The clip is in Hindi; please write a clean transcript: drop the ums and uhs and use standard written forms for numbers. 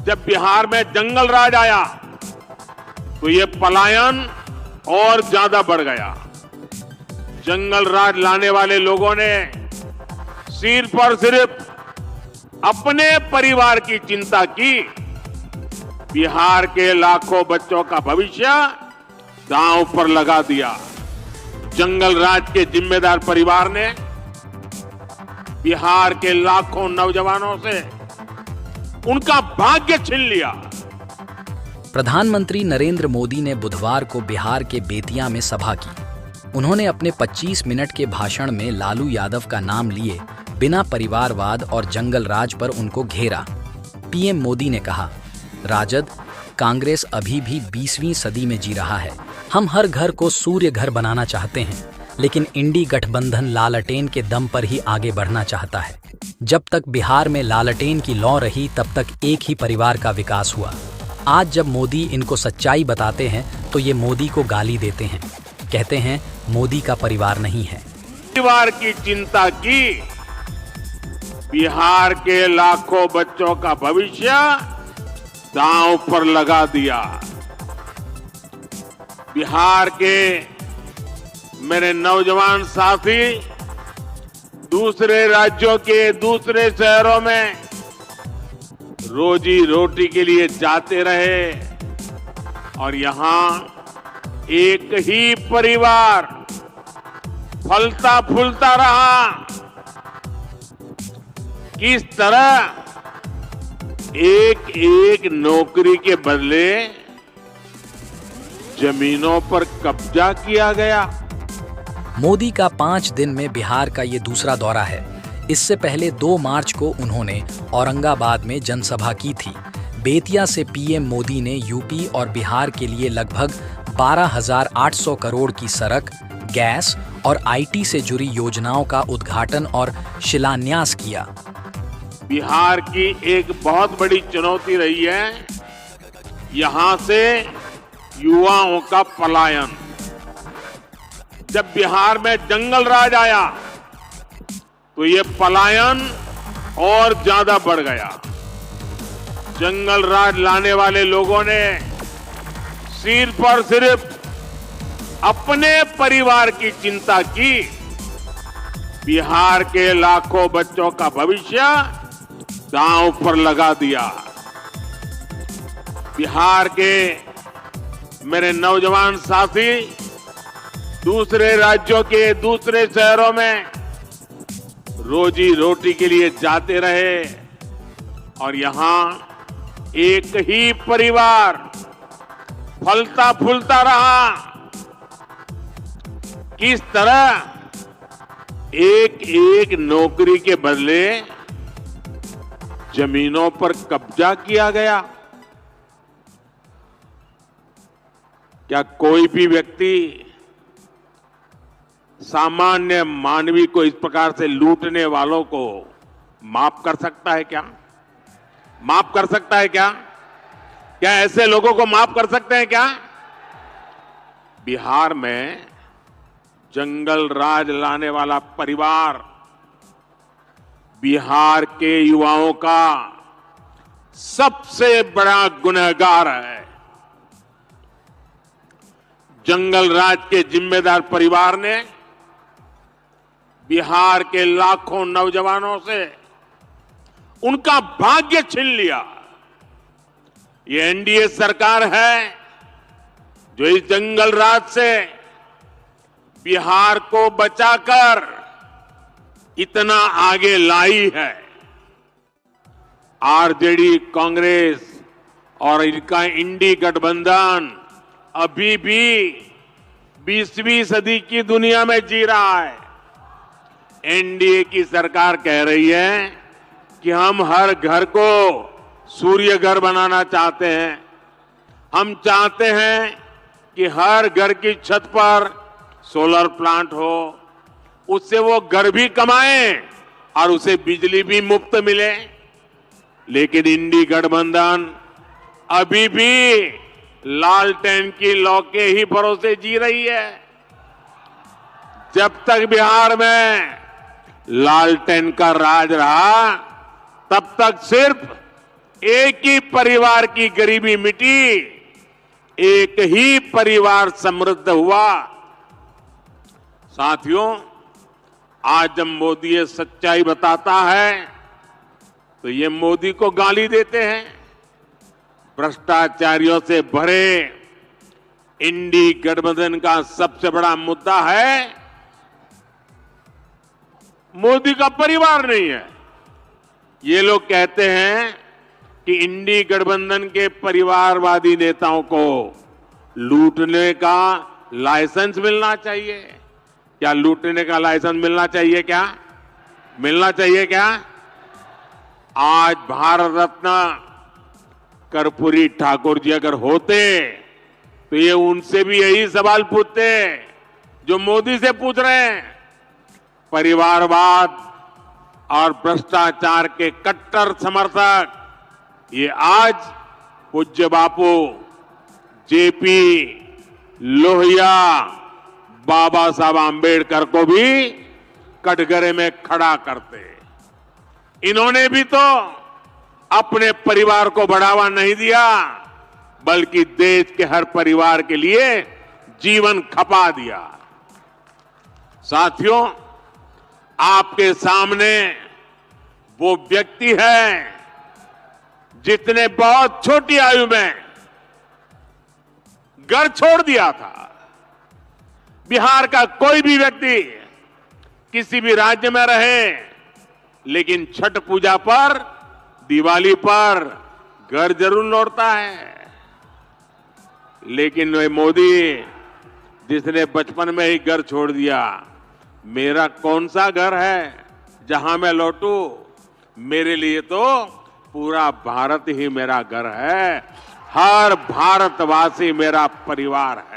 जब बिहार में जंगल राज आया तो ये पलायन और ज्यादा बढ़ गया। जंगल राज लाने वाले लोगों ने सिर्फ और सिर्फ अपने परिवार की चिंता की। बिहार के लाखों बच्चों का भविष्य दांव पर लगा दिया। जंगल राज के जिम्मेदार परिवार ने बिहार के लाखों नौजवानों से उनका भाग्य छीन लिया। प्रधानमंत्री नरेंद्र मोदी ने बुधवार को बिहार के बेतिया में सभा की। उन्होंने अपने 25 मिनट के भाषण में लालू यादव का नाम लिए बिना परिवारवाद और जंगल राज पर उनको घेरा। पीएम मोदी ने कहा, राजद कांग्रेस अभी भी 20वीं सदी में जी रहा है। हम हर घर को सूर्य घर बनाना चाहते हैं, लेकिन इंडी गठबंधन लालटेन के दम पर ही आगे बढ़ना चाहता है। जब तक बिहार में लालटेन की लौ रही तब तक एक ही परिवार का विकास हुआ। आज जब मोदी इनको सच्चाई बताते हैं तो ये मोदी को गाली देते हैं, कहते हैं मोदी का परिवार नहीं है। परिवार की चिंता की। बिहार के लाखों बच्चों का भविष्य दांव पर लगा दिया। बिहार के मेरे नौजवान साथी दूसरे राज्यों के दूसरे शहरों में रोजी रोटी के लिए जाते रहे और यहां एक ही परिवार फलता फूलता रहा। किस तरह एक एक नौकरी के बदले जमीनों पर कब्जा किया गया। मोदी का 5 दिन में बिहार का ये दूसरा दौरा है। इससे पहले 2 मार्च को उन्होंने औरंगाबाद में जनसभा की थी। बेतिया से पीएम मोदी ने यूपी और बिहार के लिए लगभग 12,800 करोड़ की सड़क, गैस और आईटी से जुड़ी योजनाओं का उद्घाटन और शिलान्यास किया। बिहार की एक बहुत बड़ी चुनौती रही है यहां से युवाओं का पलायन। जब बिहार में जंगल राज आया तो ये पलायन और ज्यादा बढ़ गया। जंगल राज लाने वाले लोगों ने सिर्फ और सिर्फ अपने परिवार की चिंता की। बिहार के लाखों बच्चों का भविष्य दांव पर लगा दिया। बिहार के मेरे नौजवान साथी दूसरे राज्यों के दूसरे शहरों में रोजी रोटी के लिए जाते रहे और यहां एक ही परिवार फलता फूलता रहा। किस तरह एक एक नौकरी के बदले जमीनों पर कब्जा किया गया। क्या कोई भी व्यक्ति सामान्य मानवी को इस प्रकार से लूटने वालों को माफ कर सकता है क्या? माफ कर सकता है क्या? क्या ऐसे लोगों को माफ कर सकते हैं क्या? बिहार में जंगल राज लाने वाला परिवार बिहार के युवाओं का सबसे बड़ा गुनहगार है। जंगल राज के जिम्मेदार परिवार ने बिहार के लाखों नौजवानों से उनका भाग्य छीन लिया। ये एनडीए सरकार है जो इस जंगल राज से बिहार को बचाकर इतना आगे लाई है। आरजेडी, कांग्रेस और इनका इंडी गठबंधन अभी भी 20वीं सदी की दुनिया में जी रहा है। एनडीए की सरकार कह रही है कि हम हर घर को सूर्य घर बनाना चाहते हैं। हम चाहते हैं कि हर घर की छत पर सोलर प्लांट हो, उससे वो घर भी कमाएं और उसे बिजली भी मुफ्त मिले। लेकिन इंडी गठबंधन अभी भी लालटेन की लौ के ही भरोसे जी रही है। जब तक बिहार में लालटेन का राज रहा तब तक सिर्फ एक ही परिवार की गरीबी मिटी, एक ही परिवार समृद्ध हुआ। साथियों, आज जब मोदी ये सच्चाई बताता है तो ये मोदी को गाली देते हैं। भ्रष्टाचारियों से भरे इंडी गठबंधन का सबसे बड़ा मुद्दा है मोदी का परिवार नहीं है। ये लोग कहते हैं कि इंडी गठबंधन के परिवारवादी नेताओं को लूटने का लाइसेंस मिलना चाहिए। क्या लूटने का लाइसेंस मिलना चाहिए? क्या मिलना चाहिए? क्या आज भारत रत्न कर्पूरी ठाकुर जी अगर होते तो ये उनसे भी यही सवाल पूछते जो मोदी से पूछ रहे हैं। परिवारवाद और भ्रष्टाचार के कट्टर समर्थक ये आज पूज्य बापू जेपी लोहिया बाबा साहब आंबेडकर को भी कटघरे में खड़ा करते। इन्होंने भी तो अपने परिवार को बढ़ावा नहीं दिया, बल्कि देश के हर परिवार के लिए जीवन खपा दिया। साथियों, आपके सामने वो व्यक्ति है जिसने बहुत छोटी आयु में घर छोड़ दिया था। बिहार का कोई भी व्यक्ति किसी भी राज्य में रहे, लेकिन छठ पूजा पर, दिवाली पर घर जरूर लौटता है। लेकिन वह मोदी जिसने बचपन में ही घर छोड़ दिया, मेरा कौन सा घर है जहां मैं लौटूं? मेरे लिए तो पूरा भारत ही मेरा घर है। हर भारतवासी मेरा परिवार है।